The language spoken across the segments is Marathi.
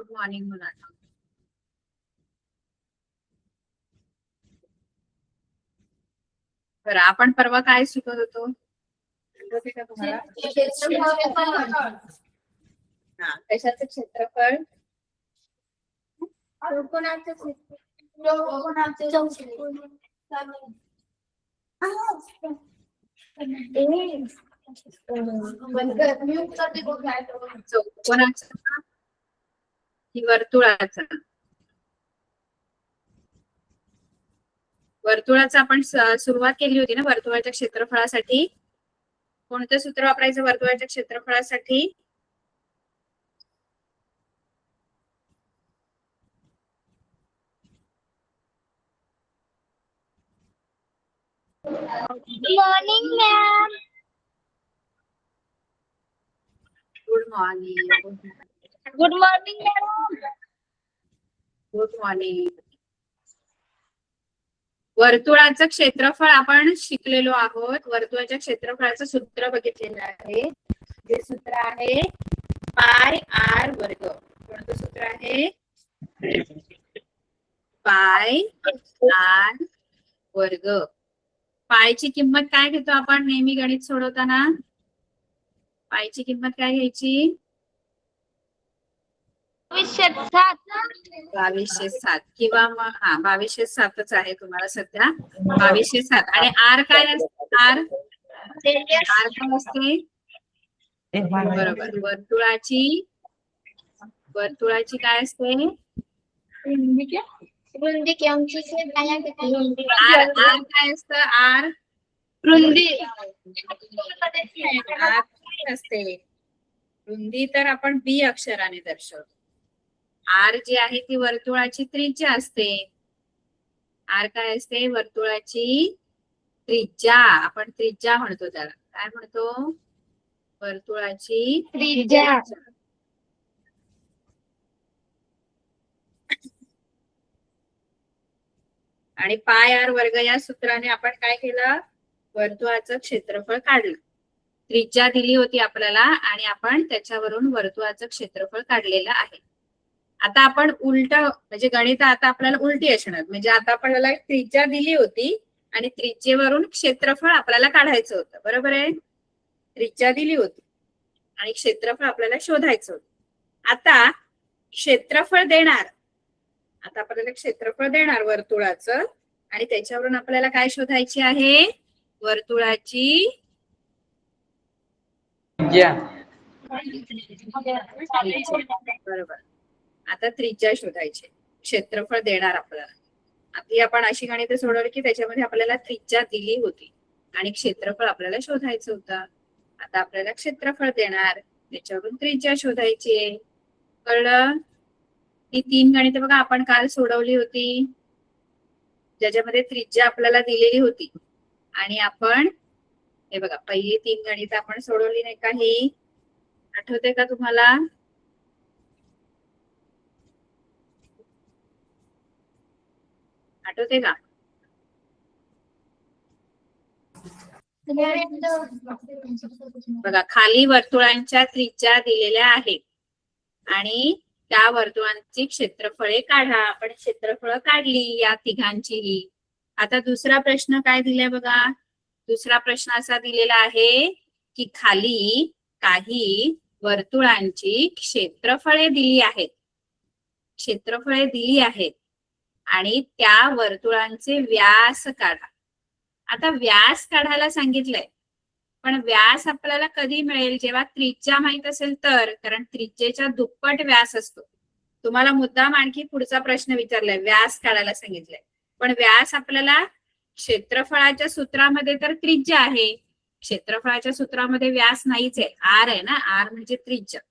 गुड मॉर्निंग मुलांना. बरं, आपण परवा काय शिकत होतो आठवते का तुम्हाला? हा, कशाचं क्षेत्रफळ? चौकोनाचा की वर्तुळाचा? वर्तुळाचा आपण सुरुवात केली होती ना वर्तुळाच्या क्षेत्रफळासाठी. कोणतं सूत्र वापरायचं वर्तुळाच्या क्षेत्रफळासाठी? Morning ma'am. Good morning. Good morning ma'am. Good morning. वर्तुळाचं क्षेत्रफळ आपण शिकलेलो आहोत. वर्तुळाच्या क्षेत्रफळाचं सूत्र बघितलेलं आहे. जे सूत्र आहे पाय आर वर्ग. कोणतं सूत्र आहे? पाय आर वर्ग. पायची किंमत काय घेतो आपण नेहमी गणित सोडवताना? पायची किंमत काय घ्यायची? 2207 किंवा मग 2207च आहे तुम्हाला सध्या. 2207. आणि आर काय असते? आर काय असते? बरोबर. वर्तुळाची काय असते? रुंदी की अंशी से आर काय असतं? आर रुंदी असते. रुंदी तर आपण बी अक्षराने दर्शवतो. आर जी आहे ती वर्तुळाची त्रिज्या असते. आर काय असते? वर्तुळाची त्रिज्या. आपण त्रिज्या म्हणतो त्याला. काय म्हणतो? वर्तुळाची त्रिज्या. आणि पाय आर वर्ग या सूत्राने आपण काय केलं? वर्तुळाचं क्षेत्रफळ काढलं. त्रिज्या दिली होती आपल्याला आणि आपण त्याच्यावरून वर्तुळाचं क्षेत्रफळ काढलेलं आहे. आता आपण उलट म्हणजे गणित आता आपल्याला उलटी असणार. म्हणजे आता आपल्याला त्रिज्या दिली होती आणि त्रिज्येवरून क्षेत्रफळ आपल्याला काढायचं होतं. बरोबर आहे? त्रिज्या दिली होती आणि क्षेत्रफळ आपल्याला शोधायचं होतं. आता क्षेत्रफळ देणार. आता आपल्याला क्षेत्रफळ देणार वर्तुळाचं आणि त्याच्यावरून आपल्याला काय शोधायची आहे? वर्तुळाची त्रिज्या. बरोबर. आता त्रिज्या शोधायची. क्षेत्रफळ देणार आपल्याला. आधी आपण अशी गणितं सोडवली की त्याच्यामध्ये आपल्याला त्रिज्या दिली होती आणि क्षेत्रफळ आपल्याला शोधायचं होतं. आता आपल्याला क्षेत्रफळ देणार, त्याच्यावरून त्रिज्या शोधायची आहे. कळलं? ही 3 गणितं बघा आपण काल सोडवली होती, ज्याच्यामध्ये त्रिज्या आपल्याला दिलेली होती आणि आपण हे बघा पहिली 3 गणितं आपण सोडवली नाही का? ही आठवते का तुम्हाला? आठवते का? बघा खाली वर्तुळांच्या त्रिज्या दिलेल्या आहेत आणि त्या वर्तुळांची क्षेत्रफळे काढा. आपण क्षेत्रफळ काढली या तिघांचीही. आता दुसरा प्रश्न काय दिलाय बघा? दुसरा प्रश्न असा दिलेला आहे की खाली काही वर्तुळांची क्षेत्रफळे दिली आहेत. क्षेत्रफळे दिली आहेत आणि त्या वर्तुळांचे व्यास काढा. आता व्यास काढायला सांगितलंय, पण व्यास आपल्याला कधी मिळेल? जेव्हा त्रिज्या माहित असेल तर. कारण त्रिज्येच्या दुप्पट व्यास असतो. तुम्हाला मुद्दाम आणखी पुढचा प्रश्न विचारलाय, व्यास काढायला सांगितलंय, पण व्यास आपल्याला क्षेत्रफळाच्या सूत्रामध्ये तर त्रिज्या आहे, क्षेत्रफळाच्या सूत्रामध्ये व्यास नाहीच आहे. आर आहे ना, आर म्हणजे त्रिज्या.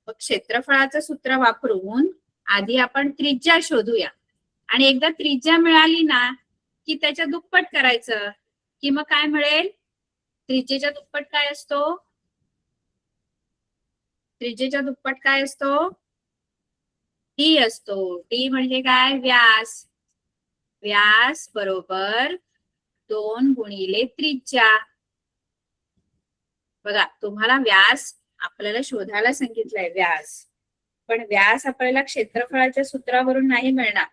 मग क्षेत्रफळाचं सूत्र वापरून आधी आपण त्रिज्या शोधूया आणि एकदा त्रिज्या मिळाली ना की त्याच्या दुप्पट करायचं की मग काय मिळेल? त्रिज्येच्या दुप्पट काय असतो? त्रिज्येच्या दुप्पट काय असतो? टी असतो. टी म्हणजे काय? व्यास. व्यास बरोबर 2 गुणिले त्रिज्या. बघा तुम्हाला व्यास आपल्याला शोधायला सांगितलंय. व्यास पण व्यास आपल्याला क्षेत्रफळाच्या सूत्रावरून नाही मिळणार,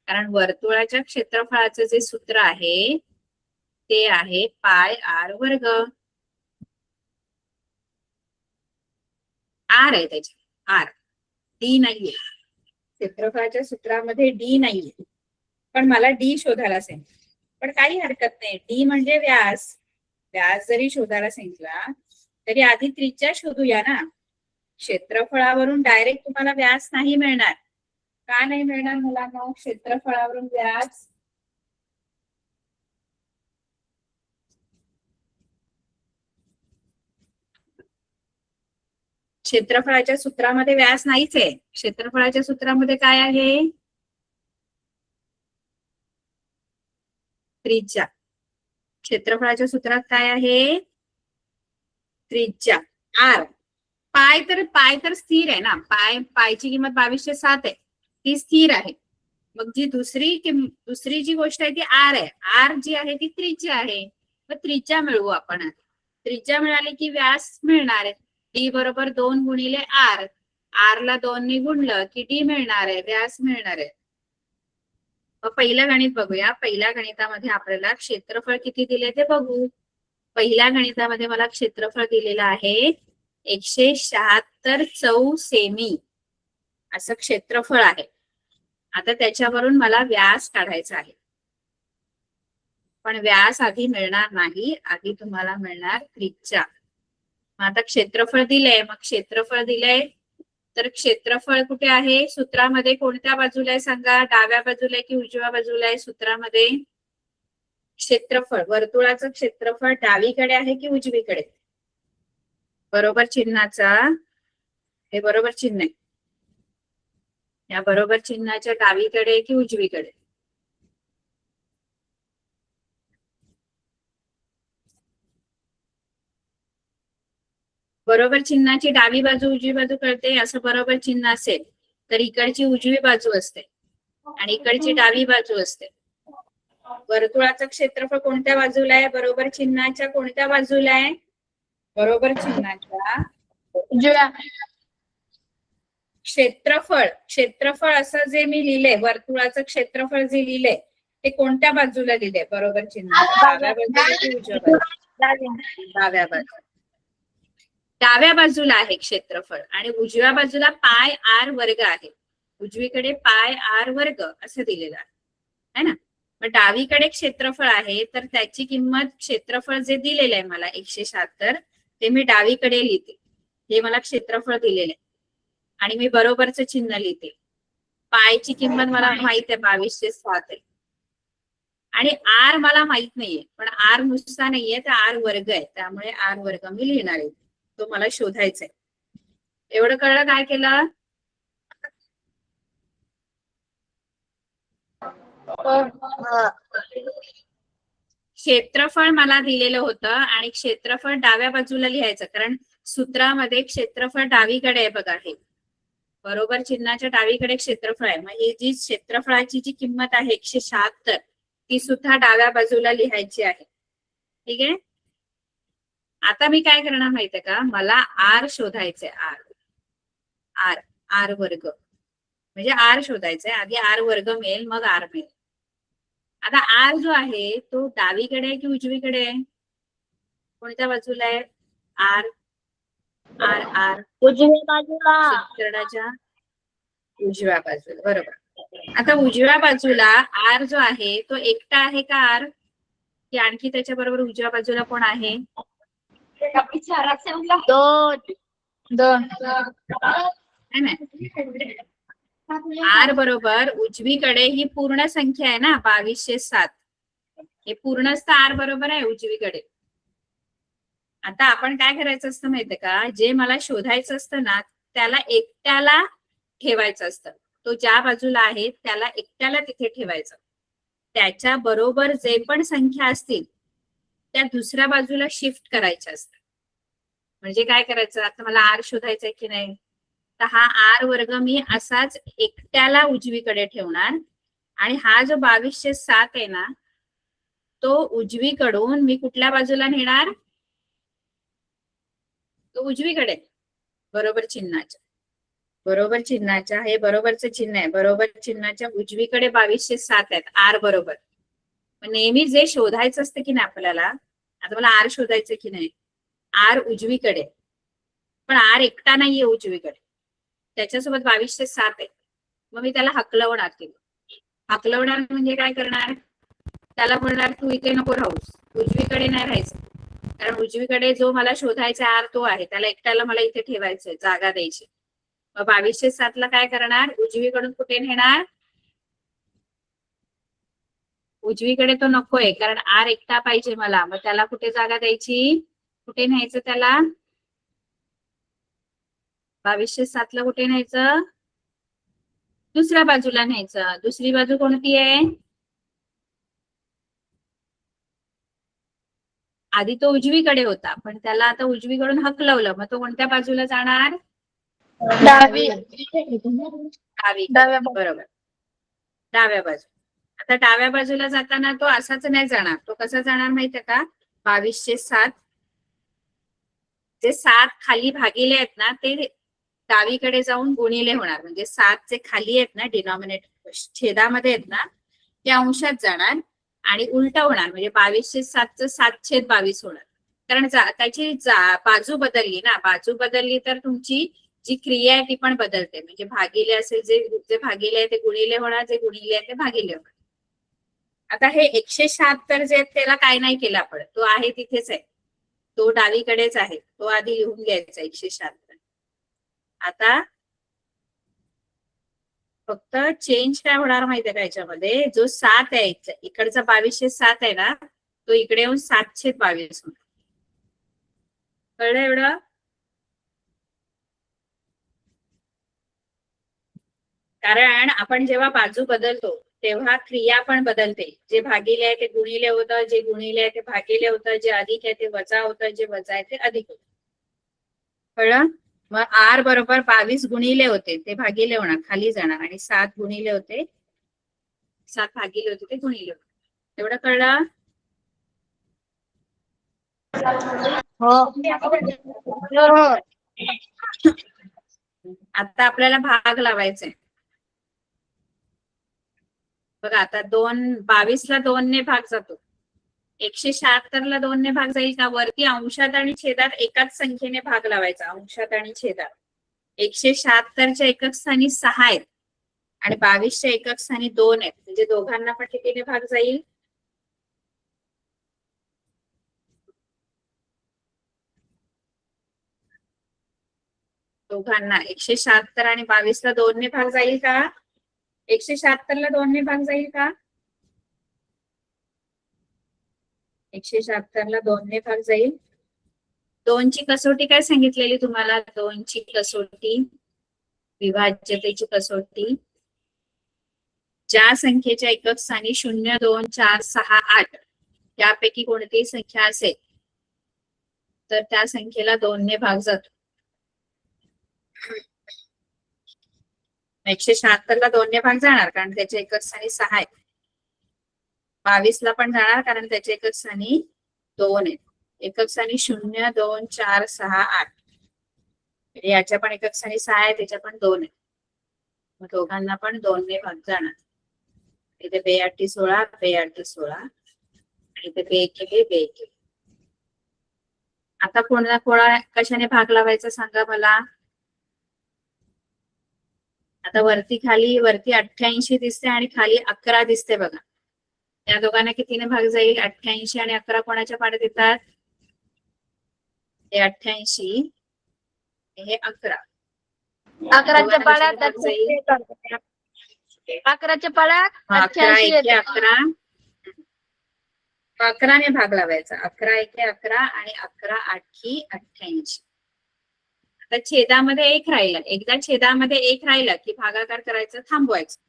कारण वर्तुळाच्या क्षेत्रफळाचं जे सूत्र आहे ते आहे पाय आर वर्ग. आर आहे त्याच्यात, आर, डी नाहीये क्षेत्रफळाच्या सूत्रामध्ये, डी नाहीये. पण मला डी शोधायला सांगितलं, पण काही हरकत नाही. डी म्हणजे व्यास. व्यास जरी शोधायला सांगितला तरी आधी त्रिज्या शोधूया ना. क्षेत्रफळावरून डायरेक्ट तुम्हाला व्यास नाही मिळणार. का नाही मिळणार मुलांना क्षेत्रफळावरून व्यास? क्षेत्रफळाच्या सूत्रामध्ये व्यास नाहीच आहे. क्षेत्रफळाच्या सूत्रामध्ये काय आहे? त्रिज्या. क्षेत्रफळाच्या सूत्रात काय आहे? त्रिज्या. आर. पाय तर स्थिर आहे ना. पायची किंमत 2207 आहे, ती स्थिर आहे. मग जी दुसरी जी गोष्ट आहे ती आर आहे. आर जी आहे ती त्रिज्या आहे. मग त्रिज्या मिळवू आपण. त्रिज्या मिळाली की व्यास मिळणार आहे. डी बरोबर 2 गुणिले आर. आर ला 2 ने गुणलं की डी मिळणार आहे, व्यास मिळणार आहे. मग पहिलं गणित बघूया. पहिल्या गणितामध्ये आपल्याला क्षेत्रफळ किती दिले ते बघू. पहिल्या गणितामध्ये मला क्षेत्रफळ दिलेलं आहे 176 चौ सेमी असं क्षेत्रफळ आहे. आता त्याच्यावरून मला व्यास काढायचा आहे, पण व्यास आधी मिळणार नाही. आधी तुम्हाला मिळणार त्रिज्या. मग आता क्षेत्रफळ दिलंय, मग क्षेत्रफळ दिलंय तर क्षेत्रफळ कुठे आहे सूत्रामध्ये? कोणत्या बाजूला आहे सांगा? डाव्या बाजूला आहे की उजव्या बाजूला आहे सूत्रामध्ये? क्षेत्रफळ, वर्तुळाचं क्षेत्रफळ डावीकडे आहे की उजवीकडे? बरोबर चिन्हाचा, हे बरोबर चिन्ह आहे, या बरोबर चिन्हाच्या डावीकडे की उजवीकडे? बरोबर चिन्हाची डावी बाजू उजवी बाजू कळते. असं बरोबर चिन्ह असेल तर इकडची उजवी बाजू असते आणि इकडची डावी बाजू असते. वर्तुळाचं क्षेत्रफळ कोणत्या बाजूला आहे? बरोबर चिन्हाच्या कोणत्या बाजूला आहे? बरोबर चिन्हाच्या उजव्या. क्षेत्रफळ असं जे मी लिहिले, वर्तुळाचं क्षेत्रफळ जे लिहिले ते कोणत्या बाजूला लिहिले? बरोबर चिन्हाच्या डाव्या बाजूला की उजव्या बाजूला? डाव्या बाजूला. डाव्या बाजूला आहे क्षेत्रफळ आणि उजव्या बाजूला पाय आर वर्ग आहे. उजवीकडे पाय आर वर्ग असं दिलेलं आहे ना. मग डावीकडे क्षेत्रफळ आहे तर त्याची किंमत, क्षेत्रफळ जे दिलेलं आहे मला 176, ते मी डावीकडे लिहिते. हे मला क्षेत्रफळ दिलेलं आहे आणि मी बरोबरचं चिन्ह लिहिते. पायची किंमत मला माहित आहे 2207 आहे आणि आर मला माहित नाहीये, पण आर नुसता नाहीये तर आर वर्ग आहे, त्यामुळे आर वर्ग मी लिहिणार आहे. तो मला शोधायचा आहे. एवढं कळलं? काय केलं? क्षेत्रफळ मला दिलेलं होतं आणि क्षेत्रफळ डाव्या बाजूला लिहायचं, कारण सूत्रामध्ये क्षेत्रफळ डावीकडे आहे बघा. हे बरोबर चिन्हाच्या डावीकडे क्षेत्रफळ आहे. मग ही जी क्षेत्रफळाची जी किंमत आहे 176, ती सुद्धा डाव्या बाजूला लिहायची आहे. ठीक आहे. आता मी काय करणार माहितीये का? मला आर शोधायचंय. आर आर वर्ग म्हणजे आर शोधायचंय. आधी आर वर्ग मिळेल, मग आर मिळेल. आता आर जो आहे तो डावीकडे आहे की उजवीकडे आहे? कोणत्या बाजूला आहे आर? आर आर उजव्या बाजूला. समीकरणाच्या उजव्या बाजूला. बरोबर. आता उजव्या बाजूला आर जो आहे तो एकटा आहे का आर, की आणखी त्याच्या बरोबर उजव्या बाजूला कोण आहे? 2. है ना. आर बरोबर उजवीकडे ही पूर्ण संख्या आहे ना 2207. हे पूर्णच आर बरोबर आहे उजवीकडे. आता आपण काय करायचं असतं माहितीये का? जे मला शोधायचं असतं ना त्याला एकट्याला ठेवायचं असतं. तो ज्या बाजूला आहे त्याला एकट्याला तिथे ठेवायचं. त्याच्या बरोबर जे पण संख्या असतील त्या दुसऱ्या बाजूला शिफ्ट करायच्या असतात. म्हणजे काय करायचं? आता मला आर शोधायचंय की नाही, तर हा आर वर्ग मी असाच एकट्याला उजवीकडे ठेवणार आणि हा जो 2207 आहे ना तो उजवीकडून मी कुठल्या बाजूला नेणार? तो उजवीकडे बरोबर चिन्हाच्या. बरोबर चिन्हाच्या, हे बरोबरचं चिन्ह आहे, बरोबर चिन्हाच्या उजवीकडे 2207 आहेत, आर बरोबर. नेहमी जे शोधायचं असतं की नाही आपल्याला, आता मला आर शोधायचं की नाही, आर उजवीकडे, पण आर एकटा नाहीये उजवीकडे, त्याच्यासोबत 2207 आहे. मग मी त्याला हकलवणार केलं. हकलवणार म्हणजे काय करणार, त्याला म्हणणार तू इथे नको राहूस, उजवीकडे नाही राहायचं, कारण उजवीकडे जो मला शोधायचा आर तो आहे, त्याला एकट्याला मला इथे ठेवायचंय, जागा द्यायची. मग 2207 ला काय करणार, उजवीकडून कुठे नेणार, उजवीकडे तो नकोय, कारण आर एकटा पाहिजे मला, मग त्याला कुठे जागा द्यायची, कुठे न्यायचं त्याला, 2207 ला कुठे न्यायचं, दुसऱ्या बाजूला न्यायचं. दुसरी बाजू कोणती आहे, आधी तो उजवीकडे होता, पण त्याला आता उजवीकडून हकलवलं, मग तो कोणत्या बाजूला जाणार, डावी. डावी, डाव्या बाजू. बरोबर, डाव्या बाजू. आता डाव्या बाजूला जाताना तो असाच नाही जाणार, तो कसा जाणार माहितीये का, 2207, जे 7 खाली भागिले आहेत ना ते डावीकडे जाऊन गुणिले होणार, म्हणजे 7 जे खाली आहेत ना, डिनॉमिनेटर छेदामध्ये आहेत ना, ते अंशात जाणार आणि उलट होणार, म्हणजे 2207चं 7/22 होणार, कारण त्याची बाजू बदलली ना, बाजू बदलली तर तुमची जी क्रिया आहे ती पण बदलते, म्हणजे भागिले असेल, जे भागिले आहे ते गुणिले होणार, जे गुणिले आहे ते भागिले होणार. आता हे 176 जे आहेत त्याला काय नाही केलं आपण, तो आहे तिथेच आहे, तो डावीकडेच आहे, तो आधी लिहून घ्यायचा 176. आता फक्त चेंज काय होणार माहितीये का, याच्यामध्ये जो 7 आहे इकडचा 2207 आहे ना, तो इकडे येऊन 7/22 होणार. कळलं एवढं, कारण आपण जेव्हा बाजू बदलतो तेव्हा क्रिया पण बदलते, जे भागिले आहे ते गुणिले होतं, जे गुणिले आहे ते भागिले होतं, जे अधिक आहे ते वजा होतं, जे वजा आहे ते अधिक होतं. कळलं, मग आर बरोबर 22 गुणिले होते ते भागिले होणार, खाली जाणार, आणि 7 गुणिले होते, 7 भागिले होते ते गुणिले होते. एवढं कळलं, हो. आता आपल्याला भाग लावायचा आहे बघा. आता 22 ला 2 ने भाग जातो, 176 ला 2 ने भाग जाईल का, वरती अंशात आणि छेदात एकाच संख्येने भाग लावायचा, अंशात आणि छेदात. 176च्या एकक स्थानी 6 आहेत आणि 22च्या एकक स्थानी 2 आहेत, म्हणजे दोघांना पण कितीने भाग जाईल, दोघांना 176 आणि 22 ला 2 ने भाग जाईल का, 176 ला 2 ने भाग जाईल का, 176 ला 2 ने भाग जाईल. 2 ची कसोटी काय सांगितलेली तुम्हाला, 2 ची कसोटी, विभाज्यतेची कसोटी, ज्या संख्येच्या एकक स्थानी 0, 2, 4, 6, 8 यापैकी कोणतीही संख्या असेल तर त्या संख्येला 2 ने भाग जातो. 176 ला 2 ने भाग जाणार कारण त्याच्या एकक स्थानी 6 आहे, 22 ला पण जाणार कारण त्याच्या एकक स्थानी 2 आहेत, एकक स्थानी 0, 2, 4, 6, 8, याच्या पण एकक स्थानी 6 आहे, त्याच्या पण 2 आहे, मग दोघांना पण 2 ने भाग जाणार. इथे 2 16, 2 16 आणि इथे 2 आता कोणा कशाने भाग लावायचा सांगा मला. आता वरती 88 दिसते आणि खाली 11 दिसते बघा, या दोघांना कितीने भाग जाईल, 88 आणि 11 कोणाच्या पाड्यात येतात, हे 88 हे 11, 11च्या पाड्यात भाग जाईल, 11च्या पाड्यात 11 88 एके येते. 11, 11 ने भाग लावायचा, 11 एके 11 आणि 11 8 88. आता छेदामध्ये 1 राहिला, एकदा छेदामध्ये 1 राहिला की भागाकार करायचं थांबवायचं,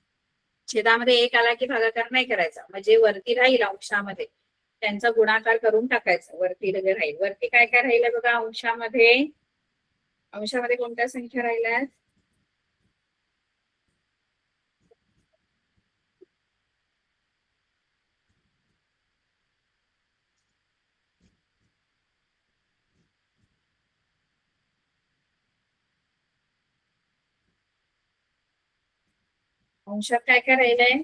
छेदामध्ये 1 आला की भागाकार नाही करायचा, म्हणजे वरती राहील अंशामध्ये त्यांचा गुणाकार करून टाकायचा, वरती राहील. वरती काय काय राहिलं बघा, अंशामध्ये कोणत्या संख्या राहिल्या, अंशात काय काय राहिलंय?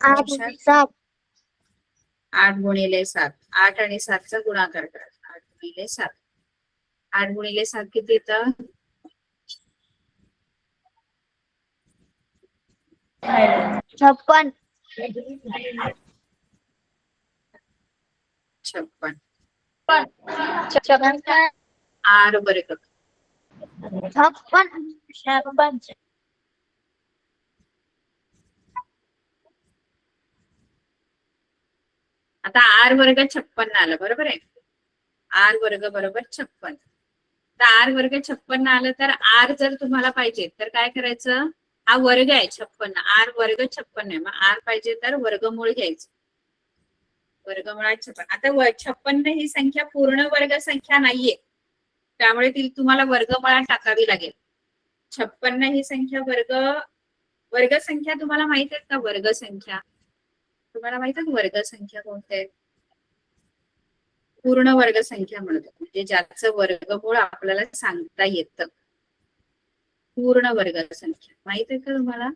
अंशात 7 8 गुणिले 7. 8 आणि 7चा गुणाकार करा. 8 गुणिले 7. 8 गुणिले 7 किती येतं? 56 56. 56 आर वर्ग. 56 आता आर वर्ग 56 आलं, बरोबर आहे. आर वर्ग बरोबर 56. तर आर वर्ग 56 आलं तर आर जर तुम्हाला पाहिजे तर काय करायचं? हा वर्ग आहे 56. आर वर्ग 56 आहे. मग आर पाहिजे तर वर्गमूळ घ्यायचं. वर्गमुळात 56. आता 56 ही संख्या पूर्ण वर्ग संख्या नाहीये, त्यामुळे ती तुम्हाला वर्गमुळात टाकावी लागेल. 56 ही संख्या वर्ग संख्या तुम्हाला माहित आहेत का? वर्ग संख्या तुम्हाला माहित आहेत? वर्ग संख्या कोणत्या आहेत? पूर्ण वर्ग संख्या म्हणतो, म्हणजे ज्याचं वर्गमूळ आपल्याला सांगता येतं. पूर्ण वर्ग संख्या माहित आहे का तुम्हाला?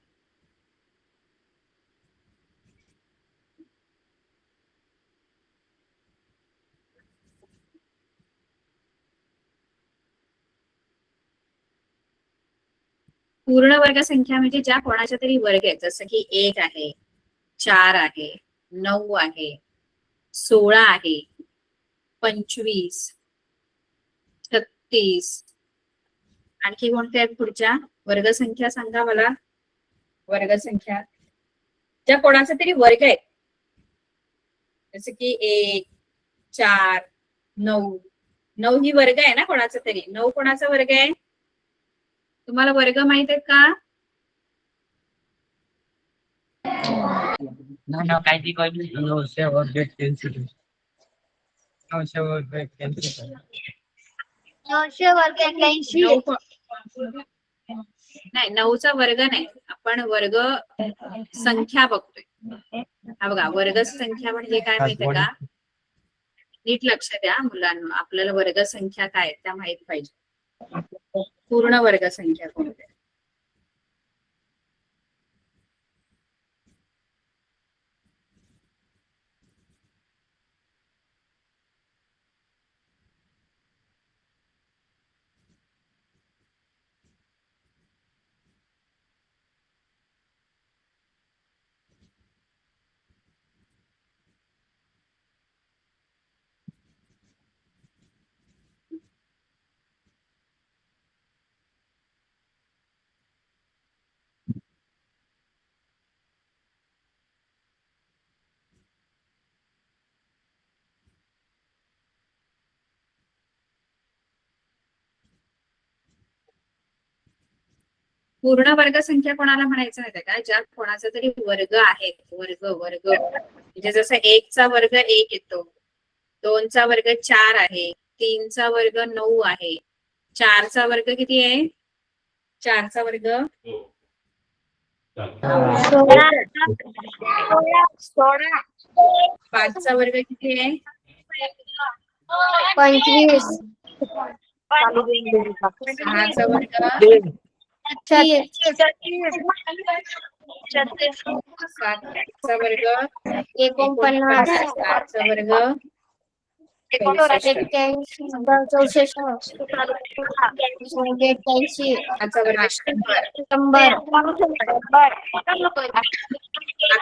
पूर्ण वर्ग संख्या म्हणजे ज्या कोणाच्या तरी वर्ग आहेत, जसं की 1 आहे, 4 आहे, 9 आहे, 16 आहे, 25, 36. आणखी कोणत्या आहेत पुढच्या वर्गसंख्या सांगा मला? वर्गसंख्या ज्या कोणाचा तरी वर्ग आहे, जसं की 1, 4, 9. 9 ही वर्ग आहे ना कोणाचा तरी. 9 कोणाचा वर्ग आहे? तुम्हाला वर्ग माहित आहेत का? काहीतरी कळली 900 वर्ग 81. 900 वर्ग 81. 900 वर्ग 81 नाही, 9चा वर्ग नाही, आपण वर्ग संख्या बघतोय. हा बघा, वर्ग संख्या म्हणजे काय माहितीये का? नीट लक्ष द्या मुलांना, आपल्याला वर्ग संख्या काय त्या माहित पाहिजे. पूर्ण वर्ग संख्या कोणत्या? पूर्ण वर्ग संख्या कोणाला म्हणायचं माहितीये का? ज्या कोणाचा तरी वर्ग आहे, वर्ग वर्ग म्हणजे जसं 1चा वर्ग 1 येतो, 2चा वर्ग 4 आहे, 3चा वर्ग 9 आहे, 4चा वर्ग किती आहे? 4चा वर्ग 16 5चा वर्ग किती आहे? 25 6चा वर्ग 36 7चा वर्ग 49 8चा वर्ग 81 64 81 8चा वर्ग 100. 100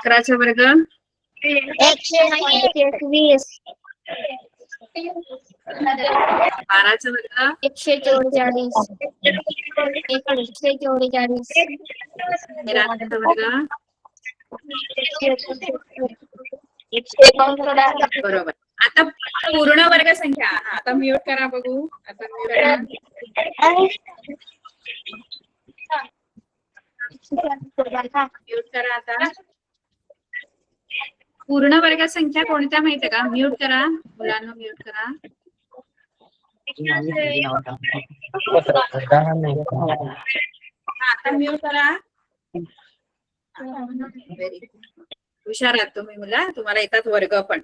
11चा वर्ग 121 12चा वर्ग 144 144 13चा वर्ग. बरोबर. आता पूर्ण वर्ग संख्या. आता म्यूट करा बघू. आता म्यूट करा. म्यूट करा आता. पूर्ण वर्ग संख्या कोणत्या माहितीये का? म्यूट करा मुलांना, म्यूट करा. आता म्यूट करा. Very good. हुशार आहात तुम्ही मुला, तुम्हाला येतात वर्ग पण.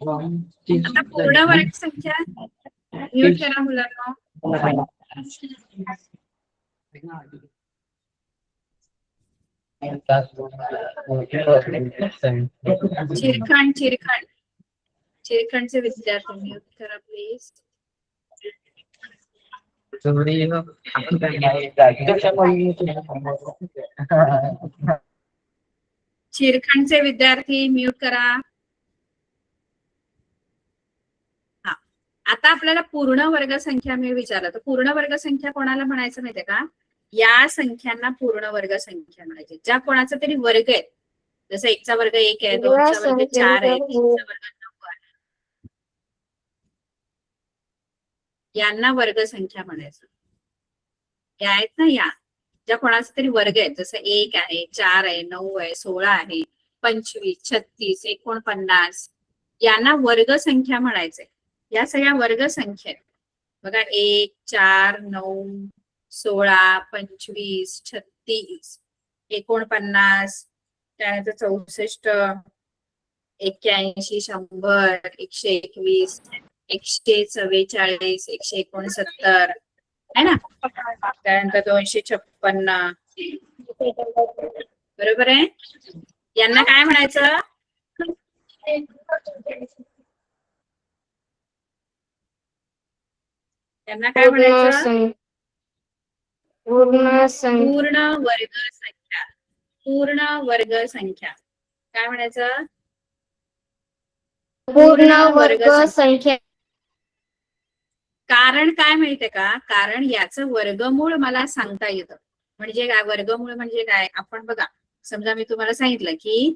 आता पूर्ण 1 वर्ग संख्या म्यूट करा मुलांना. चिरखंड चिरखंड चिरखंडचे विद्यार्थी म्यूट करा प्लीज. चिरखंडचे विद्यार्थी म्यूट करा. हा, आता आपल्याला पूर्ण वर्ग संख्या मी विचारलं तर पूर्ण वर्ग संख्या कोणाला म्हणायचं माहितीये का? या संख्यांना पूर्ण वर्ग संख्या म्हणायची ज्या कोणाचा तरी वर्ग आहे. जसं 1चा वर्ग 1 आहे, 2चा वर्ग 4 आहे, 3चा वर्ग 9 आहे, यांना वर्ग संख्या म्हणायचं. या आहेत ना, या ज्या कोणाचा तरी वर्ग आहे, जसं 1 आहे, 4 आहे, 9 आहे, 16 आहे, 25, 36, 49, यांना वर्ग संख्या म्हणायचंय. या सगळ्या वर्ग संख्या बघा, 1, 4, 9, 16, 25, 36, 49, त्यानंतर 64, 81, 100, 121, 144, 169 है ना. त्यानंतर 256, बरोबर आहे. यांना काय म्हणायचं? त्यांना काय म्हणायचं? पूर्ण संख्या. पूर्ण वर्ग संख्या. पूर्ण वर्ग संख्या काय म्हणायचं? पूर्ण वर्ग संख्या. कारण काय माहितीये का? कारण याचं वर्गमूळ मला सांगता येतं. म्हणजे काय वर्गमूळ म्हणजे काय? आपण बघा, समजा मी तुम्हाला सांगितलं की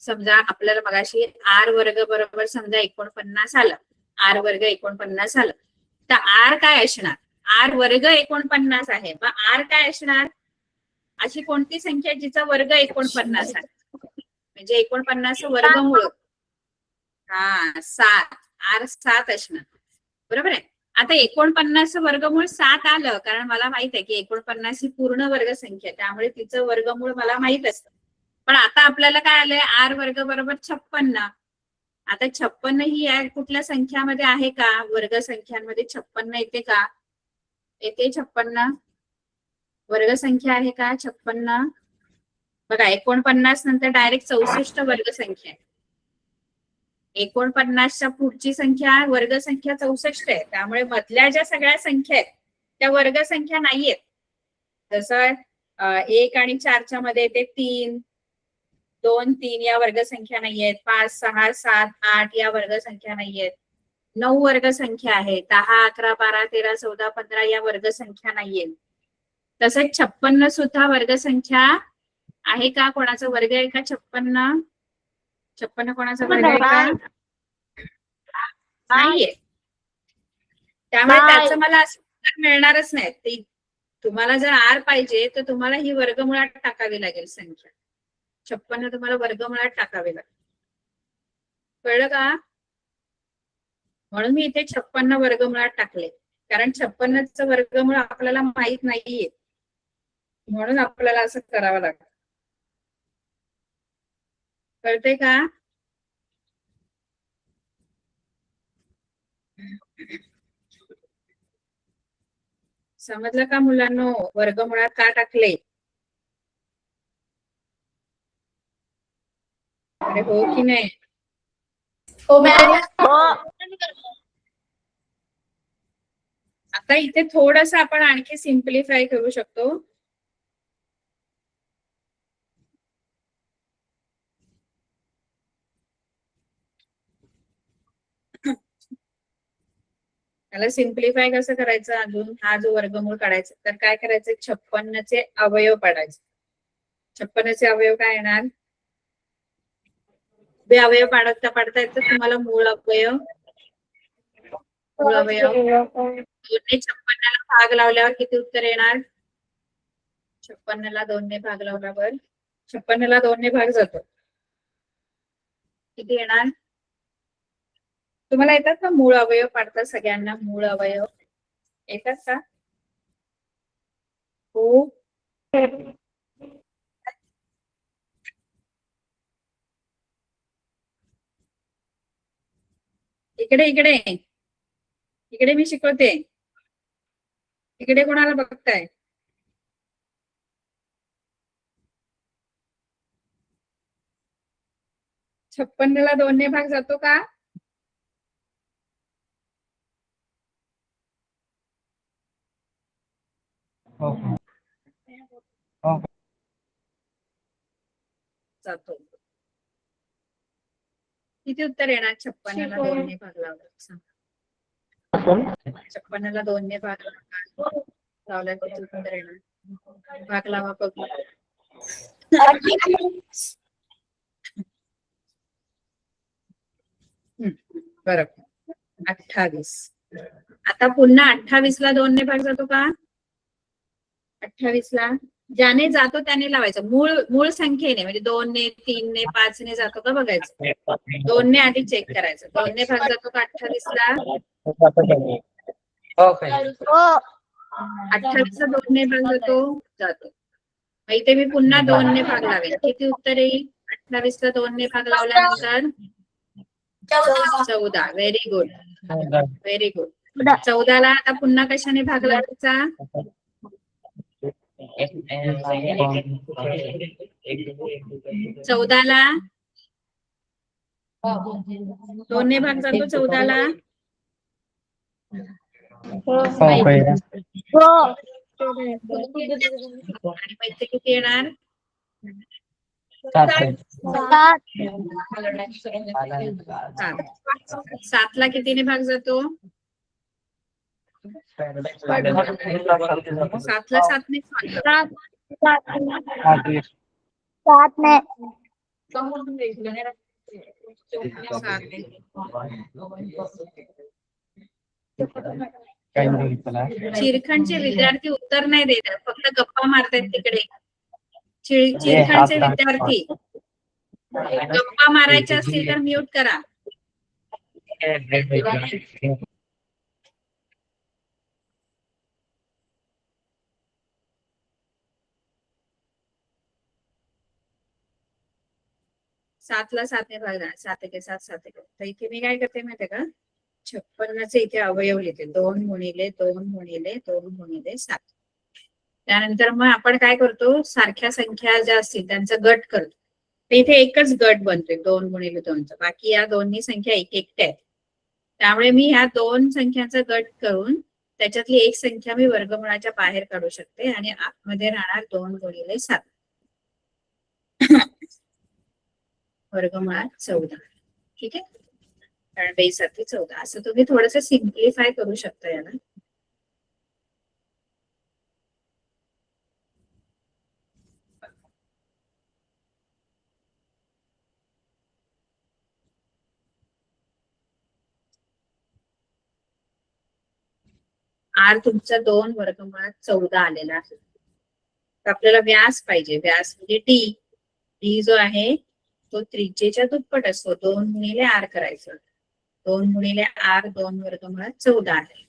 समजा आपल्याला मगाशी आर वर्ग बरोबर समजा 49 आलं, आर वर्ग 49 आलं, तर आर काय असणार? आर वर्ग 49 आहे, मग आर काय असणार? अशी कोणती संख्या जिचा वर्ग 49 आहे? म्हणजे 49 वर्गमूळ. हा, 7. आर 7 असणार, बरोबर आहे. आता 49 वर्गमूळ 7 आलं, कारण मला माहित आहे की 49 ही पूर्ण वर्ग संख्या, त्यामुळे तिचं वर्गमूळ मला माहित असतं. पण आता आपल्याला काय आलंय? आर वर्ग बरोबर 56. आता 56 ही या कुठल्या संख्यामध्ये आहे का? वर्ग संख्यांमध्ये 56 येते का? येते 56. वर्ग संख्या आहे का 56? बघा, 49 नंतर डायरेक्ट 64 वर्ग संख्या आहे. 49च्या पुढची संख्या वर्ग संख्या 64 आहे, त्यामुळे मधल्या ज्या सगळ्या संख्या आहेत त्या वर्ग संख्या नाहीयेत. जसं 1 आणि 4च्या मध्ये ते 3, 2, 3 या वर्ग संख्या नाहीयेत. 5, 6, 7, 8 या वर्ग संख्या नाहीयेत. 9 वर्ग संख्या आहे. 10, 11, 12, 13, 14, 15 या वर्ग संख्या नाहीयेत. तसंच 56 सुद्धा वर्ग संख्या आहे का? कोणाचा वर्ग आहे का 56? 56 कोणाचा वर्ग आहे का? नाहीये. त्यामुळे त्याचं मला असं उत्तर मिळणारच नाही. तुम्हाला जर आर पाहिजे तर तुम्हाला ही वर्गमुळात टाकावी लागेल संख्या. 56 तुम्हाला वर्गमुळात टाकावे लागेल. कळलं का? म्हणून मी इथे 56 वर्गमुळात टाकले, कारण 56चं वर्गमूळ आपल्याला माहित नाहीये, म्हणून आपल्याला असं करावं लागतं. कळतंय का? समजलं का मुलांनो? वर्गमुळात का टाकले? अरे हो की नाही? आता इथे थोडस आपण आणखी सिम्प्लिफाय करू शकतो. त्याला सिम्प्लिफाय कसं करायचं? अजून हा जो वर्गमूळ काढायचा, तर काय करायचं? 56चे अवयव पाडायचे. 56चे अवयव काय येणार? बे अवयव पाडता पाडता येतं तुम्हाला मूळ अवयव. मूळ अवयव 256ला भाग लावल्यावर किती उत्तर येणार? 56ला 2ने भाग लावल्यावर 56ला 2ने भाग जातो, किती येणार? तुम्हाला येतात का मूळ अवयव पाडता? सगळ्यांना मूळ अवयव येतात का? खूप इकडे इकडे इकडे मी शिकवते. इकडे कोणाला बघताय? छप्पन्नला 2 ने भाग जातो का? हो हो जातो. किती उत्तर येणार 56ला 2 ने भाग लावला? सांग. 56ला 2 ने भाग लावला किती उत्तर येणार? भाग लावा बघू. बरोबर 28. आता पुन्हा 28ला 2 ने भाग जातो का? 28ला ज्याने जातो त्याने लावायचं. मूळ मूळ संख्येने म्हणजे 2 ने 3 ने 5 ने जातो का बघायचं. 2 ने आधी चेक करायचं. 2 ने भाग जातो का 28ला? हो काय 28ला 2 ने भाग जातो. मग इथे मी पुन्हा 2 ने भाग लावेन. किती उत्तर येईल 28ला 2 ने भाग लावल्यानंतर? 14. Very good very good. 14ला आता पुन्हा कशाने भाग लावायचा? 14ला 2 ने भाग जातो 14ला? हो काय आणि पैसे किती येणार? 7ला कितीने भाग जातो? 7ला 7 ने चिरखंडचे विद्यार्थी उत्तर नाही देत आहेत, फक्त गप्पा मारतायत तिकडे. चिरखंडचे विद्यार्थी गप्पा मारायचे असतील तर म्यूट करा. सातला 7 ने भाग 7 के 7 7 तर इथे मी काय करते माहितीये का? 56चे इथे अवयव लिहिते. 2 गुणिले 2 गुणिले 2 गुणिले 7. त्यानंतर मग आपण काय करतो? सारख्या संख्या ज्या असतील त्यांचा गट करतो. तर इथे एकच गट बनतोय 2 गुणिले 2चा. बाकी या दोन्ही संख्या एक एकट्या आहेत. त्यामुळे मी ह्या 2 संख्यांचा गट करून त्याच्यातली एक संख्या मी वर्गमुळाच्या बाहेर काढू शकते आणि आतमध्ये राहणार 2 गुणिले 7. वर्गमुळात 14. ठीक आहे. कारण बेसाठी 14 असं तुम्ही थोडंसं सिम्प्लिफाय करू शकता याला. आर तुमचा 2 वर्गमुळात 14 आलेला आहे. तर आपल्याला व्यास पाहिजे. व्यास म्हणजे डी. डी जो आहे तो त्रिज्येच्या दुप्पट असतो. 2 गुणिले आर करायचं. 2 गुणिले आर 2 वर्गमुळात 14 आहे.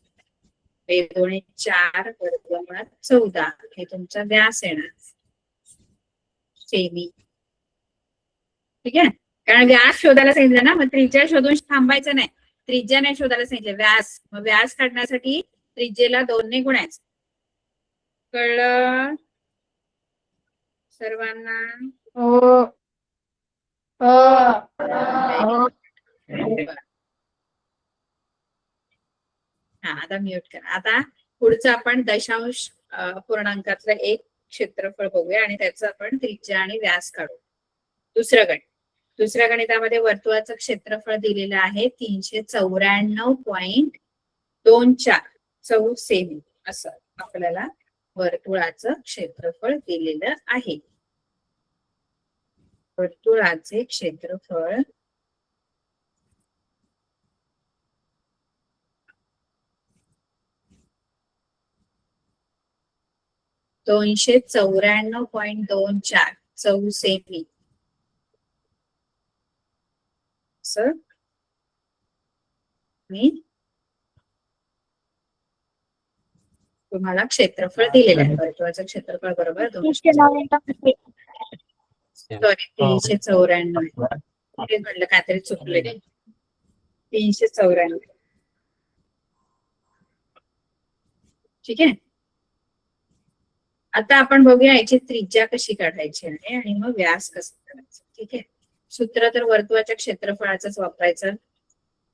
2 4 वर्गमुळात 14 हे तुमचा व्यास येणार. सेमी. ठीक आहे. कारण व्यास शोधायला सांगितलं ना, मग त्रिज्या शोधून थांबायचं नाही. त्रिज्या नाही शोधायला सांगितलं, व्यास. मग व्यास काढण्यासाठी त्रिज्येला 2 ने गुणायचं. कळलं सर्वांना? हा आता म्यूट करा. आता पुढचं आपण दशांश पूर्णांकातलं एक क्षेत्रफळ बघूया आणि त्याचं आपण त्रिज्या आणि व्यास काढू. दुसरं गणित. दुसऱ्या गणितामध्ये वर्तुळाचं क्षेत्रफळ दिलेलं आहे 394.24 सेमी. असं आपल्याला वर्तुळाचं क्षेत्रफळ दिलेलं आहे. वर्तुळाचे क्षेत्रफळ 294.24 चौसेमी. सर मी तुम्हाला क्षेत्रफळ दिलेलं आहे. वर्तुळाचं क्षेत्रफळ बरोबर 394 सॉरी 394. ते म्हणलं काहीतरी चुकले. 394. ठीक आहे. आता आपण बघूया याची त्रिज्या कशी काढायची आहे आणि मग व्यास कसं करायचं. ठीक आहे. सूत्र तर वर्तुळाच्या क्षेत्रफळाचंच वापरायचं.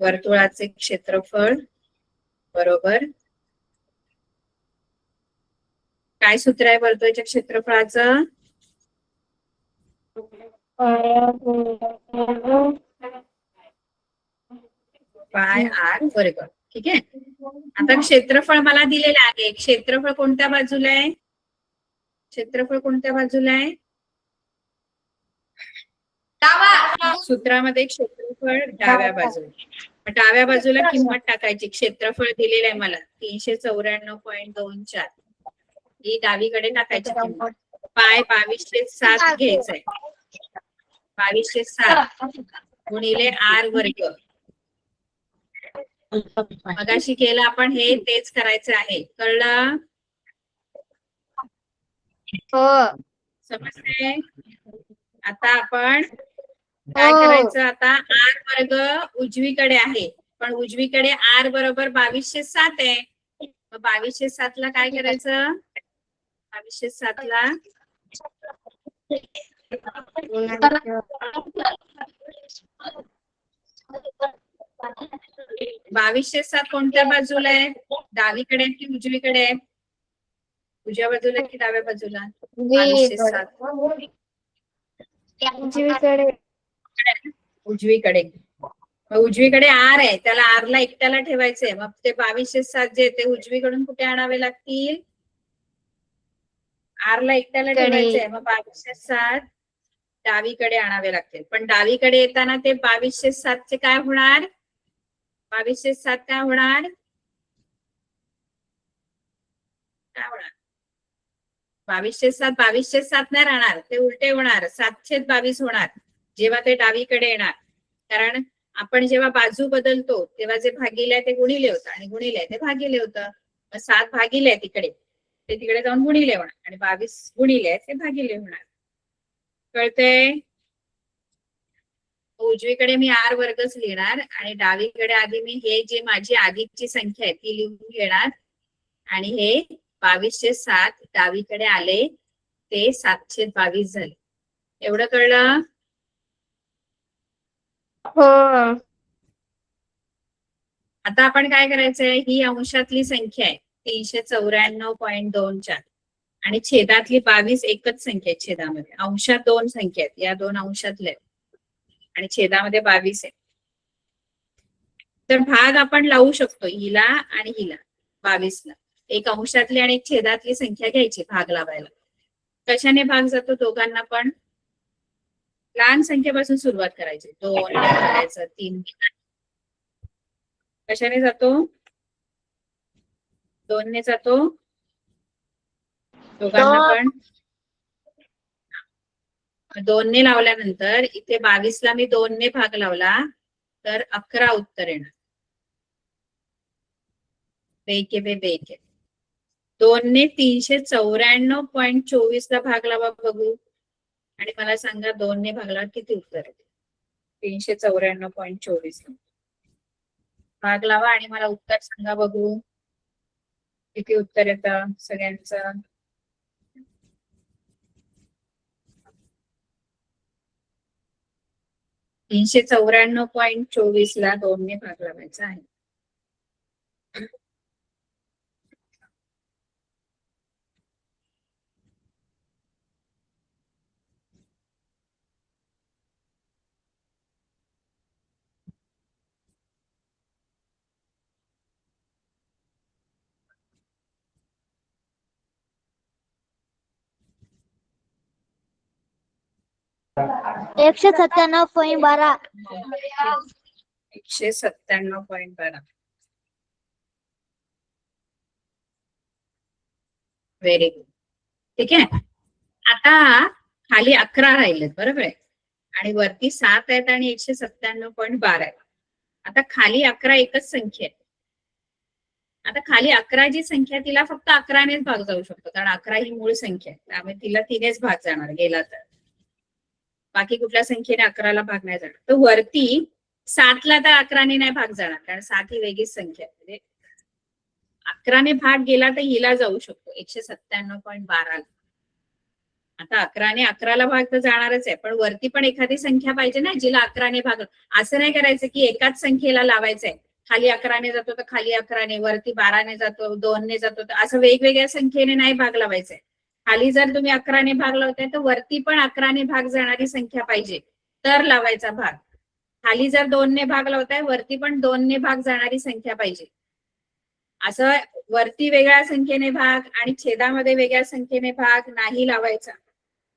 वर्तुळाचे क्षेत्रफळ बरोबर काय सूत्र आहे वर्तुळाच्या क्षेत्रफळाचं? पाय आर वर्ग. ठीक आहे. आता क्षेत्रफळ मला दिलेलं आहे. क्षेत्रफळ कोणत्या बाजूला आहे? क्षेत्रफळ कोणत्या बाजूला आहे? सूत्रामध्ये क्षेत्रफळ डाव्या बाजूला. डाव्या बाजूला किंमत टाकायची. क्षेत्रफळ दिलेलं आहे मला 394.24. ही डावीकडे टाकायची किंमत. पाय 2207 घ्यायचंय. 2207 गुणिले आर वर्ग. मगाशी केलं आपण हे तेच करायचं आहे. कळलं? हो. समजते? आता आपण काय करायचं? आता आर वर्ग उजवीकडे आहे, पण उजवीकडे आर बरोबर 2207 आहे. मग 2207 ला काय करायचं? 2207 ला 2207 कोणत्या बाजूला आहे? डावीकडे की उजवीकडे आहे? उजव्या बाजूला की डाव्या बाजूला? 2207 उजवीकडे. मग उजवीकडे आर आहे, त्याला आरला एकट्याला ठेवायचंय. मग ते 2207 जे ते उजवीकडून कुठे आणावे लागतील? आरला एकट्याला ठेवायचंय. मग 2207 डावीकडे आणावे लागतील. पण डावीकडे येताना ते 2207 चे काय होणार? 2207 काय होणार? काय होणार? 2207 नाही राहणार, ते उलटे होणार. 722 होणार जेव्हा ते डावीकडे येणार. कारण आपण जेव्हा बाजू बदलतो तेव्हा जे भागिले आहे ते गुणिले होतं आणि गुणिले आहे ते भागिले होतं. मग 7 भागिले आहे तिकडे, ते तिकडे जाऊन गुणिले होणार आणि 22 गुणिले आहे ते भागिले होणार. कळतंय? उजवीकडे मी आर वर्गच लिहिणार आणि डावीकडे आधी मी हे जे माझी आधीची संख्या आहे ती लिहून घेणार आणि हे 2207 डावीकडे आले ते 722 झाले. एवढं कळलं? हो. आता आपण काय करायचंय? ही अंशातली संख्या आहे 394.24 आणि छेदातली 22 एकच संख्या आहे. छेदामध्ये अंशात 2 संख्या आहेत, या 2 अंशातल्या आणि छेदामध्ये 22 आहे. तर भाग आपण लावू शकतो हिला आणि हिला 22 ला. एक अंशातली आणि एक छेदातली संख्या घ्यायची भाग लावायला. कशाने भाग जातो? दोघांना पण लहान संख्येपासून सुरुवात करायची. 2 ने भागायचं, 3 कशाने जातो? 2 ने जातो दोघांना पण. 2 ने लावल्यानंतर इथे 22 ला मी 2 ने भाग लावला तर 11 उत्तर येणार. बेके बे बेके. 2 ने 394.24 ला भाग लावा बघू आणि मला सांगा 2 ने भागला किती उत्तर येते? 394.24 भाग लावा आणि मला उत्तर सांगा बघू किती उत्तर येतं सगळ्यांचं. $394.24 ला 2 ने भाग लावायचा आहे. एकशे 97.12. 197.12. Very good. ठीक आहे. आता खाली 11 राहिलेत बरोबर आहे आणि वरती 7 आहेत आणि 197.12 आहेत. आता खाली 11 एकच संख्या आहे आता खाली 11 जी संख्या तिला फक्त 11नेच भाग जाऊ शकतो, कारण 11 ही मूळ संख्या आहे, त्यामुळे तिला 3नेच भाग जाणार गेला तर. बाकी कुठल्या संख्येने 11ला भाग नाही जाणार. तर वरती 7ला तर 11ने नाही भाग जाणार, कारण 7 ही वेगळीच संख्या आहे. म्हणजे 11ने भाग गेला तर हिला जाऊ शकतो 197.12. आता 11ने 11ला भाग तर जाणारच आहे, पण वरती पण एखादी संख्या पाहिजे ना जिला 11ने भाग. असं नाही करायचं की एकाच संख्येला लावायचंय, खाली 11ने जातो तर खाली 11ने, वरती 12ने जातो, 2ने जातो, तर असं वेगवेगळ्या संख्येने नाही भाग लावायचंय. खाली जर तुम्ही 11ने भाग लावताय तर वरती पण 11ने भाग जाणारी संख्या पाहिजे तर लावायचा भाग. खाली जर 2ने भाग लावताय वरती पण 2ने भाग जाणारी संख्या पाहिजे. असं वरती वेगळ्या संख्येने भाग आणि छेदामध्ये वेगळ्या संख्येने भाग नाही लावायचा.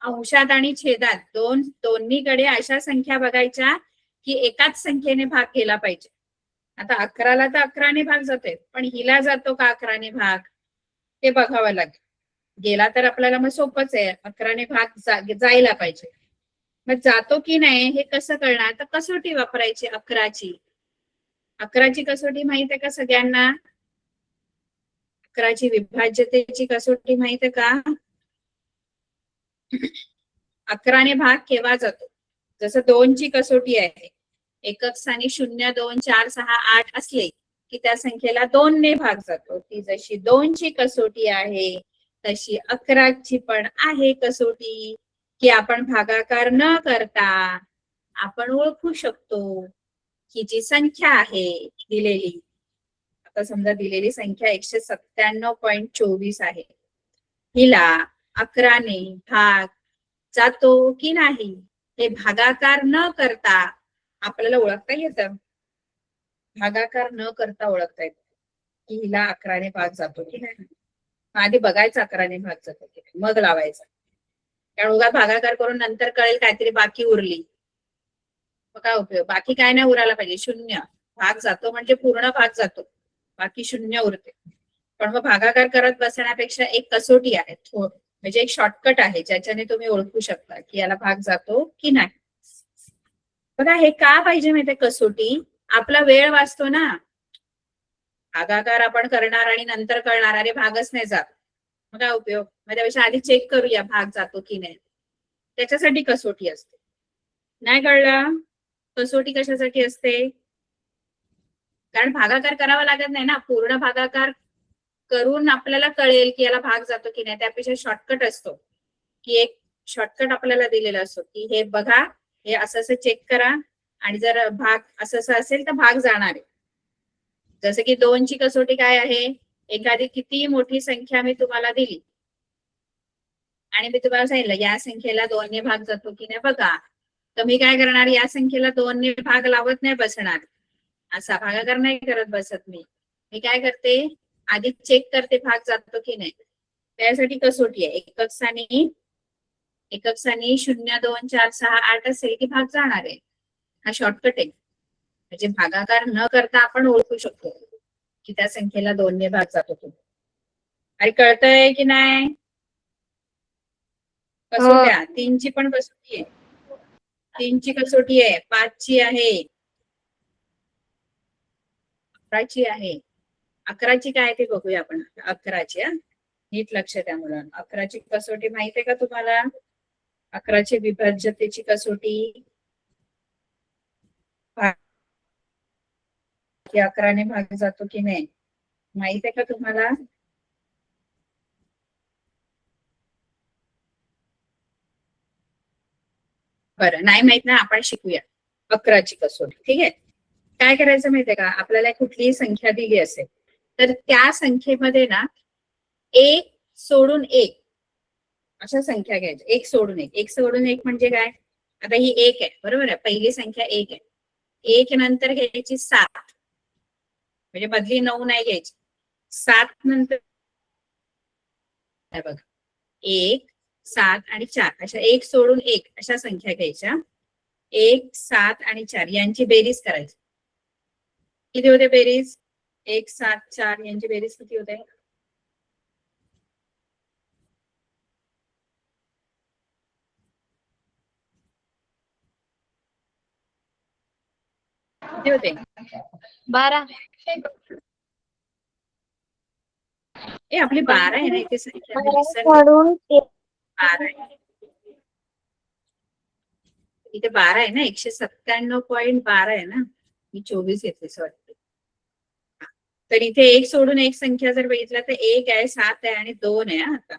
अंशात आणि छेदात दोन्हीकडे अशा संख्या बघायच्या की एकाच संख्येने भाग केला पाहिजे. आता 11ला तर 11ने भाग जातोय, पण हिला जातो का 11ने भाग ते बघावं लागेल. गेला तर आपल्याला मग सोपंच आहे, 11ने भाग जायला पाहिजे. मग जातो की नाही हे कसं कळणार? तर कसोटी वापरायची 11ची. 11ची कसोटी माहित आहे का सगळ्यांना? 11ची विभाज्यतेची कसोटी माहित आहे का? 11ने भाग केव्हा जातो? जसं 2ची कसोटी आहे, एकक स्थानी 0, 2, 4, 6, 8 असले की त्या संख्येला 2ने भाग जातो. ती जशी 2ची कसोटी आहे तशी 11ची पण आहे कसोटी, की आपण भागाकार न करता आपण ओळखू शकतो की जी संख्या आहे दिलेली, आता समजा दिलेली संख्या 197.24 आहे, हिला 11ने भाग जातो की नाही हे भागाकार न करता आपल्याला ओळखता येतं. भागाकार न करता ओळखता येतं की हिला 11ने भाग जातो की नाही. आधी बघायचं 11ने भाग जातो की नाही, मग लावायचा. कारण उगा भागाकार करून नंतर कळेल काहीतरी बाकी उरली, मग काय उपयोग? बाकी काय नाही उरायला पाहिजे, 0 भाग जातो म्हणजे पूर्ण भाग जातो, बाकी 0 उरते. पण मग भागाकार करत बसण्यापेक्षा एक कसोटी आहे, म्हणजे एक शॉर्टकट आहे ज्याच्याने तुम्ही ओळखू शकता की याला भाग जातो की नाही. बघा हे का पाहिजे माहितीये कसोटी? आपला वेळ वाचतो ना. भागाकार आपण करणार आणि नंतर कळणार अरे भागच नाही जात, मग काय उपयोग? मग त्यापेक्षा आधी चेक करूया भाग जातो की नाही, त्याच्यासाठी कसोटी असते. नाही कळलं? कसोटी कशासाठी असते? कारण भागाकार करावा लागत नाही ना, पूर्ण भागाकार करून आपल्याला कळेल की याला भाग जातो की नाही. त्यापेक्षा शॉर्टकट असतो की एक शॉर्टकट आपल्याला दिलेला असतो की हे बघा, हे असं असं चेक करा आणि जर भाग असं असं असेल तर भाग जाणार आहे. जसं की 2ची कसोटी काय आहे? एखादी किती मोठी संख्या मी तुम्हाला दिली आणि मी तुम्हाला सांगितलं या संख्येला 2ने भाग जातो की नाही बघा, तर मी काय करणार? या संख्येला 2ने भाग लावत नाही बसणार, असा भागाकार नाही करत बसत. मी काय करते? आधी चेक करते भाग जातो की नाही. त्यासाठी कसोटी आहे. एकक स्थानी 0, 2, 4, 6, 8 असेल की भाग जाणार आहे. हा शॉर्टकट आहे, म्हणजे भागाकार न करता आपण ओळखू शकतो की त्या संख्येला 2ने भाग जातो की. अरे कळतंय की नाही? कसोट्या 3ची पण कसोटी आहे, 3ची कसोटी आहे, 5ची आहे, 11ची आहे. 11ची काय ते बघूया आपण. 11ची नीट लक्ष द्या मुलांना. 11ची कसोटी माहित आहे का तुम्हाला? 11ची विभाज्यतेची कसोटी की 11ने भाग जातो की नाही माहित आहे का तुम्हाला? बरं, नाही माहित ना, आपण शिकूया 11ची कसोटी. ठीक आहे. काय करायचं माहितीये का? आपल्याला कुठलीही संख्या दिली असेल तर त्या संख्येमध्ये ना 1 सोडून 1 अशा संख्या घ्यायच्या. 1 सोडून 1. 1 सोडून 1 म्हणजे काय? आता ही 1 आहे, बरोबर आहे, पहिली संख्या 1 आहे. 1 नंतर घ्यायची 7, म्हणजे मधली 9 नाही घ्यायची. 7 नंतर बघा 1, 7 आणि 4 अशा 1 सोडून 1 अशा संख्या घ्यायच्या. 1, 7 आणि 4 यांची बेरीज करायची. किती होते बेरीज? 1, 7, 4 यांची बेरीज किती होते? किती होते? 12. आपली 12 आहे ना इथे संख्या मी विसरले. म्हणून 12 आहे इथे, 12 आहे ना, 197.12 आहे ना, मी 24 येते वाटते. तर इथे एक सोडून एक संख्या जर बघितलं तर 1 आहे, 7 आहे आणि 2 आहे. आता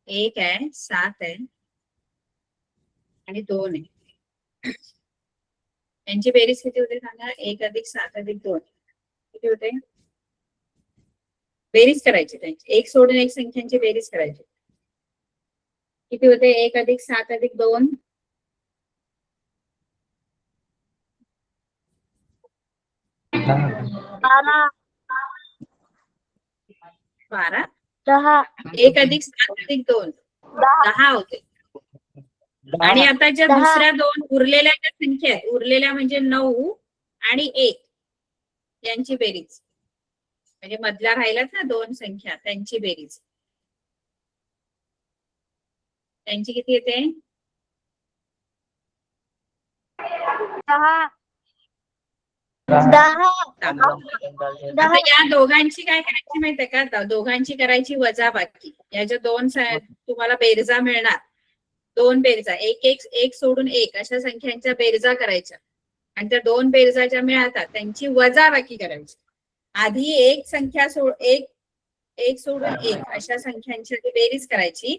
1 आहे, 7 आहे आणि 2 आहे. यांची बेरीज किती होते सांगा? 1 अधिक 7 अधिक 2 किती होते? बेरीज करायची त्यांची, एक सोडून एक संख्यांची बेरीज करायची. किती होते? 1 अधिक 7 अधिक 2 12. 10 1 अधिक 7 अधिक 2 10 होते. आणि आता ज्या 10. दुसऱ्या दोन उरलेल्या ज्या संख्या आहेत, उरलेल्या म्हणजे 9 आणि 1 यांची बेरीज, म्हणजे मधल्या राहिल्यात ना दोन संख्या, त्यांची बेरीज, त्यांची किती येते? 10 आता या दोघांची काय करायची माहितीये का? दोघांची करायची वजाबाकी. या ज्या दोन तुम्हाला बेरजा मिळणार, दोन बेरजा, एक सोडून एक अशा संख्यांच्या बेरजा करायच्या आणि त्या दोन बेरजा ज्या मिळतात त्यांची वजाबाकी करायची. आधी एक संख्या एक सोडून एक अशा संख्यांची बेरीज करायची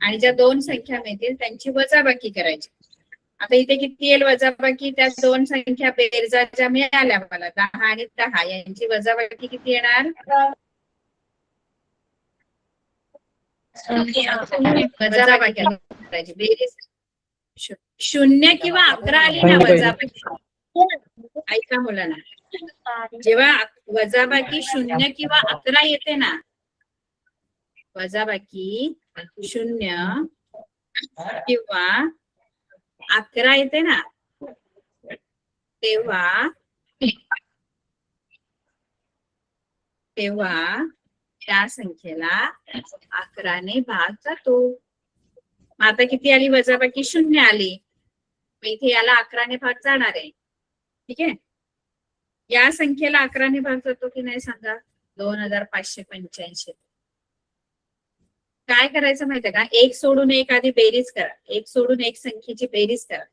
आणि ज्या दोन संख्या मिळतील त्यांची वजाबाकी करायची. आता इथे किती येईल वजाबाकी? त्या दोन संख्या बेरजा ज्या मिळाल्या मला 10 आणि 10 यांची वजाबाकी किती येणार? वजाबाकी करायची बेरीज 0 किंवा 11 आली ना वजाबाकी, ऐका मुलांना, जेव्हा वजाबाकी 0 किंवा 11 येते ना, वजाबाकी 0 किंवा 11 येते ना, तेव्हा त्या संख्येला 11 ने भाग जातो. मग आता किती आली वजाबाकी? 0 आली. मग इथे याला 11 ने भाग जाणार आहे. ठीक आहे, या संख्येला 11 ने भाग जातो की नाही सांगा? 2585. काय करायचं माहितीये का? एक सोडून एक आधी बेरीज करा, एक सोडून एक संख्येची बेरीज करा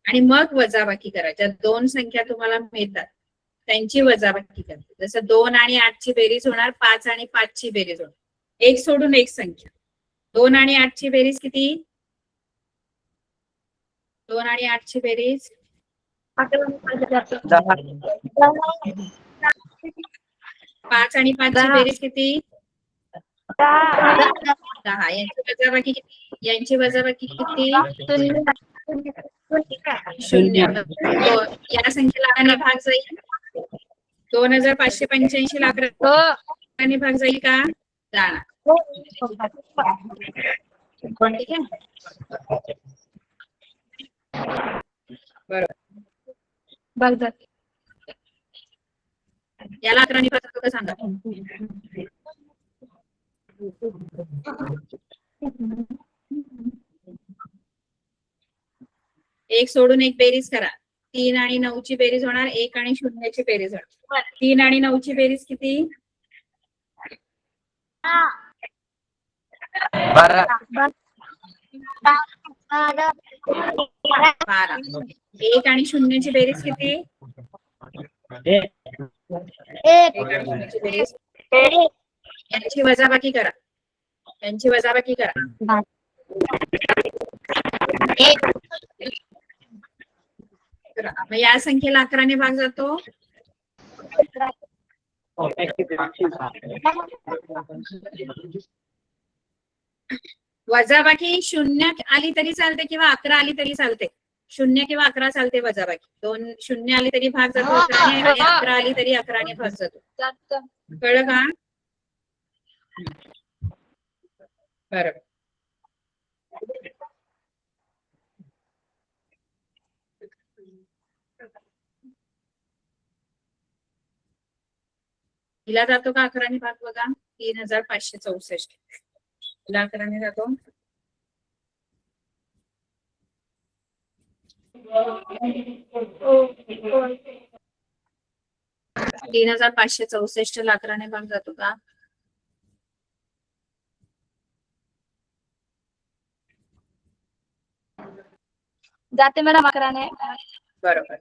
आणि मग वजाबाकी करा. ज्या दोन संख्या तुम्हाला मिळतात त्यांची वजाबाकी करते. जसं 2 आणि 8 ची बेरीज होणार, 5 आणि 5 ची बेरीज होणार. एक सोडून एक संख्या, 2 आणि 8 ची बेरीज किती? 2 आणि 8 ची बेरीज 5 आणि 5 ची बेरीज किती? 10. यांची वजाबाकी किती? 0. या संख्येला भाग जाईल 2585 ला 11 भाग जाईल का? जाणार. ठीक आहे, बरोबर भाग जाते. याला 11 भाग जातो का सांगा? एक सोडून एक बेरीज करा. 3 आणि 9 ची बेरीज होणार, 1 आणि 0 ची बेरीज होणार. 3 आणि 9 ची बेरीज किती? 12. 1 आणि 0 ची बेरीज किती? 1 आणि 0 ची बेरीज. यांची वजाबाकी करा, यांची वजाबाकी करा. मग या संख्येला 11 ने भाग जातो. वजाबाकी 0 आली तरी चालते किंवा 11 आली तरी चालते. 0 किंवा 11 चालते वजाबाकी. 2 0 आली तरी भाग जातो 11 ने, आणि 11 आली तरी 11 ने भाग जातो. कळलं का? बरोबर. हिला जातो का 11 ने भाग? बघा, 3564. हिला 11 ने जातो. 3,564 ला 11 भाग जातो का? जाते मॅडम 11ने. बरोबर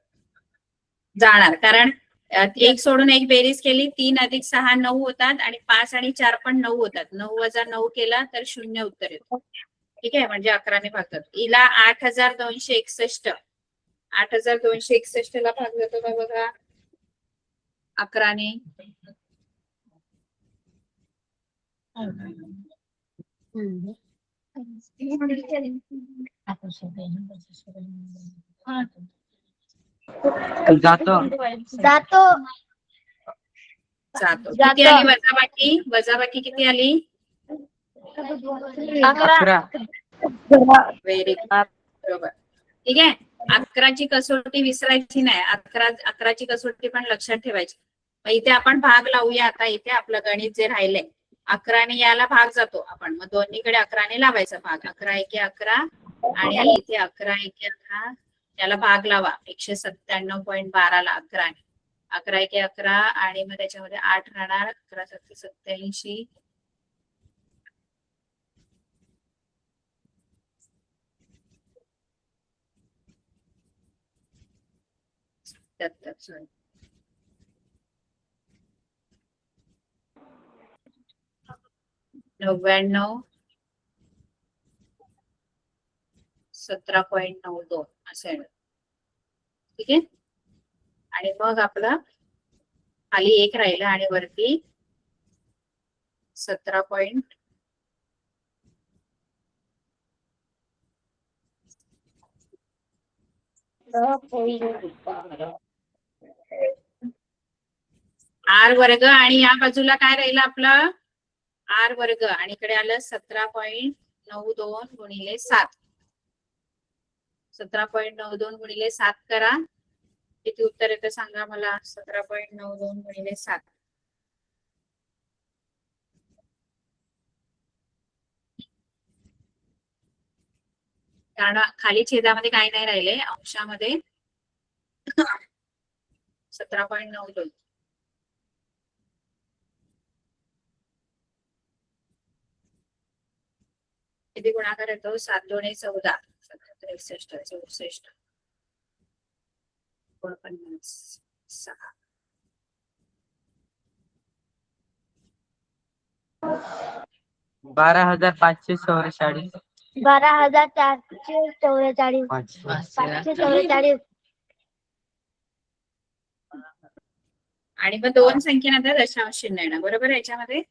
जाणार, कारण एक सोडून एक बेरीज केली, 3 अधिक 6 9 होतात आणि 5 आणि 4 पण 9 होतात. 9 वजा 9 केला तर 0 उत्तर येतं. ठीक आहे, म्हणजे 11ने भाग जातो. हिला 8,261 8,261 ला भाग जातो का बघा 11ने. जातो. जातो. जातो. किती आली वजाबाकी? वजाबाकी किती आली? 11. व्हेरी बरोबर. ठीक आहे, 11ची कसोटी विसरायची नाही. 11ची कसोटी पण लक्षात ठेवायची. मग इथे आपण भाग लावूया. आता इथे आपलं गणित जे राहिलंय 11ने याला भाग जातो आपण, मग दोन्हीकडे 11ने लावायचा भाग. 11 एके 11 आणि इथे 11 एके 11 याला भाग लावा 197.12 ला 11ने. 11 एके 11 आणि मग त्याच्यामध्ये 8 राहणार. 11 7 87. sorry. 99 17.92 असं येणार. ठीक आहे, आणि मग आपला खाली 1 राहिला आणि वरती 17. आर वर्ग आणि या बाजूला काय राहिलं आपलं आर वर्ग आणि इकडे आलं 17.92 गुणिले 7. 17.92 गुणिले 7 करा. किती उत्तर येतं सांगा मला? 17.92 गुणिले 7. कारण खाली छेदामध्ये काही नाही राहिले, अंशामध्ये 17.92. किती गुणाकार येतो? 7 2 14 67 64 49 6. 12,544. 12,444. 544. आणि मग 2 संख्येनंतर दशांश चिन्ह येणार. बरोबर आहे याच्यामध्ये.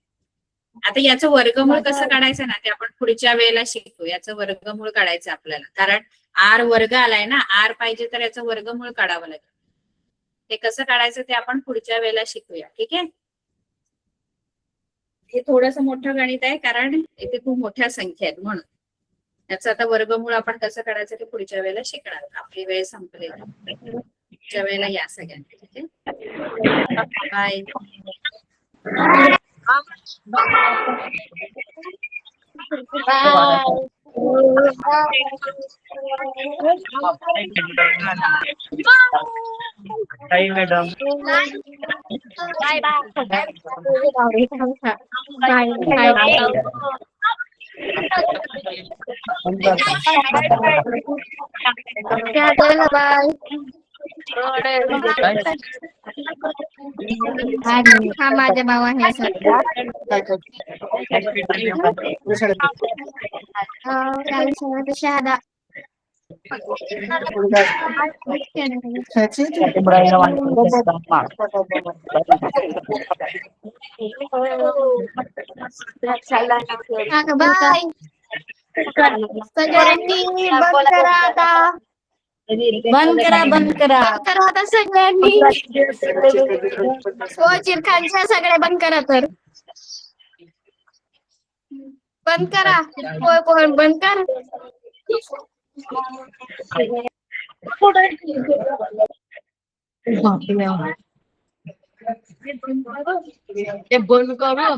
आता याचं वर्गमूळ कसं काढायचं ना ते आपण पुढच्या वेळेला शिकू. याचं वर्गमूळ काढायचं आपल्याला, कारण आर वर्ग आलाय ना, आर पाहिजे तर याचं वर्गमूळ काढावं लागेल. ते कसं काढायचं ते आपण पुढच्या वेळेला शिकूया. ठीक आहे, हे थोडस मोठं गणित आहे कारण इथे खूप मोठ्या संख्या आहेत, म्हणून याचं आता वर्गमूळ आपण कसं काढायचं ते पुढच्या वेळेला शिकणार. आपली वेळ संपलेली, पुढच्या वेळेला या सगळ्यांनी. ठीक आहे, बाय. मॅडम. Bye bye. हा माझ्या भावा आहे शहादा. बाय. सगळ्यांनी बंद करा आता. बंद करा आता सगळ्यांनी. चिरखानच्या सगळे बंद करा तर. बंद करा. कोण बंद कर. बंद करो.